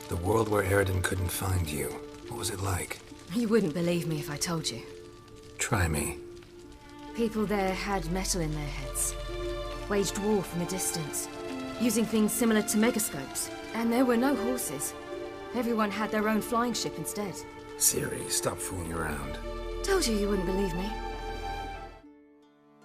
The world where Eridan couldn't find you. What was it like? You wouldn't believe me if I told you. Try me. People there had metal in their heads. Waged war from a distance, using things similar to megascopes. And there were no horses. Everyone had their own flying ship instead. Siri, stop fooling around. Told you wouldn't believe me.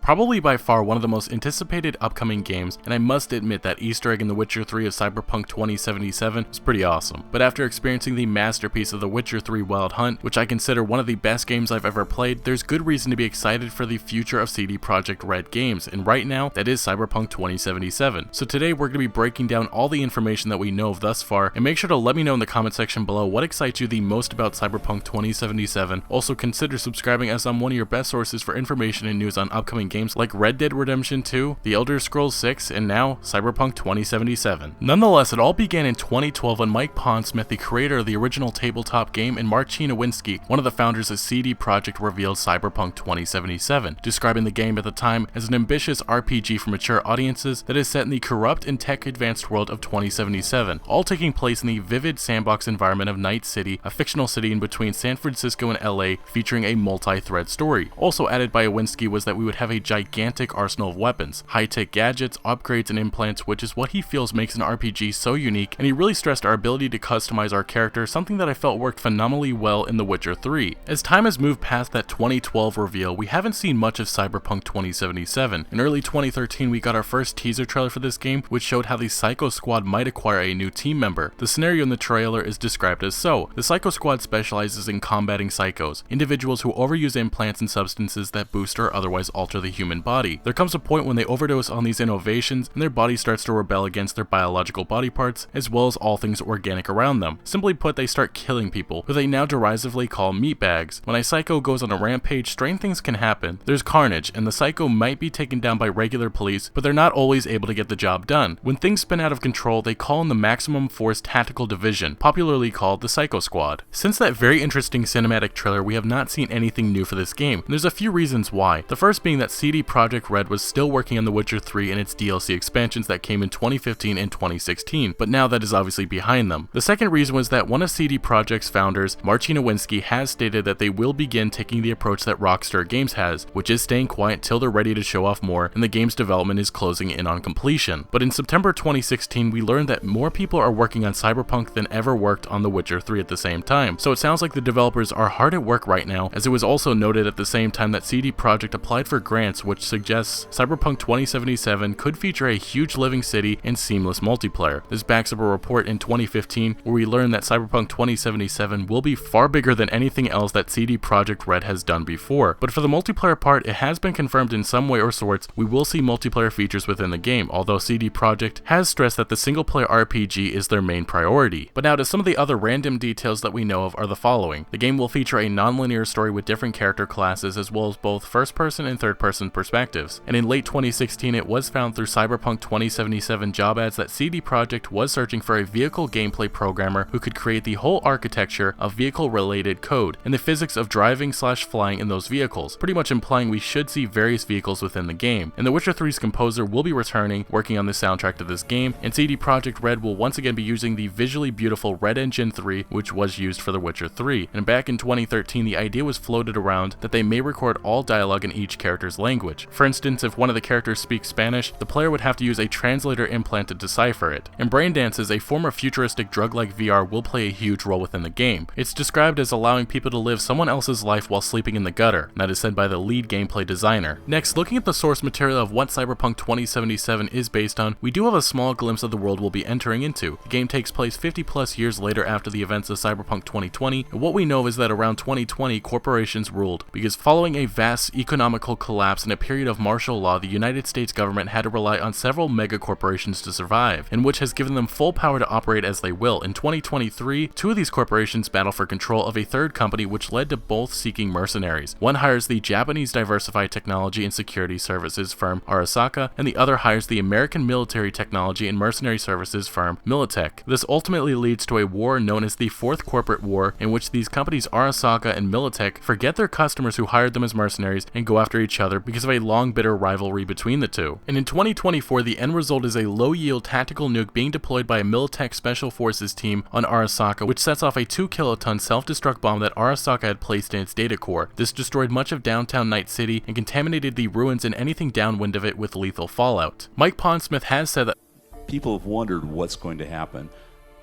Probably by far one of the most anticipated upcoming games, and I must admit that Easter egg in The Witcher 3 of Cyberpunk 2077 is pretty awesome. But after experiencing the masterpiece of The Witcher 3 Wild Hunt, which I consider one of the best games I've ever played, there's good reason to be excited for the future of CD Projekt Red games, and right now, that is Cyberpunk 2077. So today we're going to be breaking down all the information that we know of thus far, and make sure to let me know in the comment section below what excites you the most about Cyberpunk 2077. Also consider subscribing, as I'm one of your best sources for information and news on upcoming games like Red Dead Redemption 2, The Elder Scrolls 6, and now Cyberpunk 2077. Nonetheless, it all began in 2012 when Mike Pondsmith, the creator of the original tabletop game, and Marcin Nowinski, one of the founders of CD Projekt, revealed Cyberpunk 2077, describing the game at the time as an ambitious RPG for mature audiences that is set in the corrupt and tech-advanced world of 2077, all taking place in the vivid sandbox environment of Night City, a fictional city in between San Francisco and LA, featuring a multi-thread story. Also added by Nowinski was that we would have a gigantic arsenal of weapons, high-tech gadgets, upgrades, and implants, which is what he feels makes an RPG so unique, and he really stressed our ability to customize our character, something that I felt worked phenomenally well in The Witcher 3. As time has moved past that 2012 reveal, we haven't seen much of Cyberpunk 2077. In early 2013, we got our first teaser trailer for this game, which showed how the Psycho Squad might acquire a new team member. The scenario in the trailer is described as so. The Psycho Squad specializes in combating psychos, individuals who overuse implants and substances that boost or otherwise alter the human body. There comes a point when they overdose on these innovations and their body starts to rebel against their biological body parts as well as all things organic around them. Simply put, they start killing people, who they now derisively call meatbags. When a psycho goes on a rampage, strange things can happen. There's carnage, and the psycho might be taken down by regular police, but they're not always able to get the job done. When things spin out of control, they call in the Maximum Force Tactical Division, popularly called the Psycho Squad. Since that very interesting cinematic trailer, we have not seen anything new for this game, and there's a few reasons why. The first being that CD Projekt Red was still working on The Witcher 3 and its DLC expansions that came in 2015 and 2016, but now that is obviously behind them. The second reason was that one of CD Projekt's founders, Marcin Nowinski, has stated that they will begin taking the approach that Rockstar Games has, which is staying quiet till they're ready to show off more and the game's development is closing in on completion. But in September 2016, we learned that more people are working on Cyberpunk than ever worked on The Witcher 3 at the same time, so it sounds like the developers are hard at work right now, as it was also noted at the same time that CD Projekt applied for grants, which suggests Cyberpunk 2077 could feature a huge living city and seamless multiplayer. This backs up a report in 2015 where we learned that Cyberpunk 2077 will be far bigger than anything else that CD Projekt Red has done before. But for the multiplayer part, it has been confirmed in some way or sorts we will see multiplayer features within the game, although CD Projekt has stressed that the single-player RPG is their main priority. But now to some of the other random details that we know of are the following. The game will feature a non-linear story with different character classes as well as both first-person and third-person perspectives. And in late 2016, it was found through Cyberpunk 2077 job ads that CD Projekt was searching for a vehicle gameplay programmer who could create the whole architecture of vehicle-related code and the physics of driving/flying in those vehicles, pretty much implying we should see various vehicles within the game. And The Witcher 3's composer will be returning, working on the soundtrack to this game, and CD Projekt Red will once again be using the visually beautiful Red Engine 3, which was used for The Witcher 3. And back in 2013, the idea was floated around that they may record all dialogue in each character's language. For instance, if one of the characters speaks Spanish, the player would have to use a translator implant to decipher it. And brain dances, a form of futuristic drug-like VR, will play a huge role within the game. It's described as allowing people to live someone else's life while sleeping in the gutter, and that is said by the lead gameplay designer. Next, looking at the source material of what Cyberpunk 2077 is based on, we do have a small glimpse of the world we'll be entering into. The game takes place 50 plus years later after the events of Cyberpunk 2020, and what we know is that around 2020, corporations ruled, because following a vast economical collapse and a period of martial law, the United States government had to rely on several mega corporations to survive, and which has given them full power to operate as they will. In 2023, two of these corporations battle for control of a third company, which led to both seeking mercenaries. One hires the Japanese diversified technology and security services firm Arasaka, and the other hires the American military technology and mercenary services firm Militech. This ultimately leads to a war known as the Fourth Corporate War, in which these companies Arasaka and Militech forget their customers who hired them as mercenaries and go after each other, because of a long bitter rivalry between the two. And in 2024, the end result is a low-yield tactical nuke being deployed by a Militech Special Forces team on Arasaka, which sets off a 2-kiloton self-destruct bomb that Arasaka had placed in its data core. This destroyed much of downtown Night City and contaminated the ruins and anything downwind of it with lethal fallout. Mike Pondsmith has said that people have wondered what's going to happen.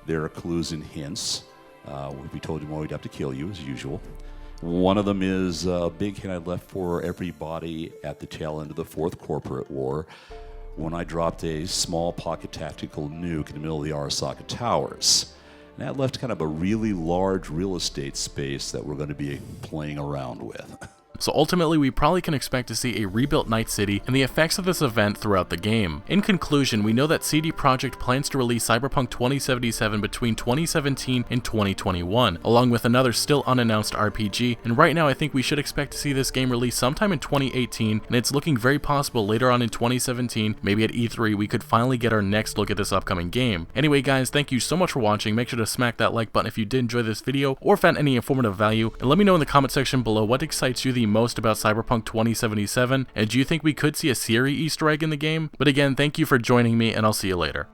There are clues and hints. We told you we'd have to kill you, as usual. One of them is a big hint I left for everybody at the tail end of the Fourth Corporate War, when I dropped a small pocket tactical nuke in the middle of the Arasaka Towers. And that left kind of a really large real estate space that we're going to be playing around with. So ultimately, we probably can expect to see a rebuilt Night City and the effects of this event throughout the game. In conclusion, we know that CD Projekt plans to release Cyberpunk 2077 between 2017 and 2021, along with another still unannounced RPG, and right now I think we should expect to see this game released sometime in 2018, and it's looking very possible later on in 2017, maybe at E3, we could finally get our next look at this upcoming game. Anyway guys, thank you so much for watching. Make sure to smack that like button if you did enjoy this video or found any informative value, and let me know in the comment section below what excites you the most about Cyberpunk 2077, and do you think we could see a Siri Easter egg in the game? But again, thank you for joining me, and I'll see you later.